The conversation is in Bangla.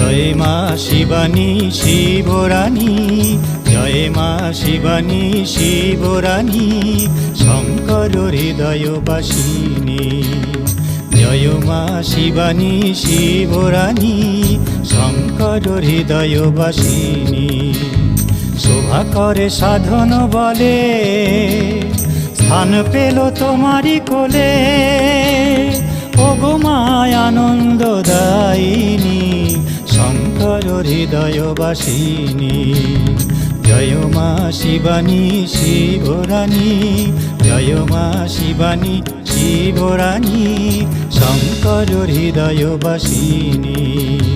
জয় মা শিবানী শিবরানী, জয় মা শিবানী শিবরানী, শঙ্কর হৃদয়বাসিনী। জয় মা শিবানী শিবরানী, শঙ্কর হৃদয়বাসিনী। শোভা করে সাধন বলে, স্থান পেল তোমারি কোলে। ওগো মায় আনন্দদায়িনী, শঙ্কর হৃদয়বাসিনী। জয় মা শিবানী শিবরানী, জয় মা শিবানী শিবরানী, শঙ্কর হৃদয়বাসিনী।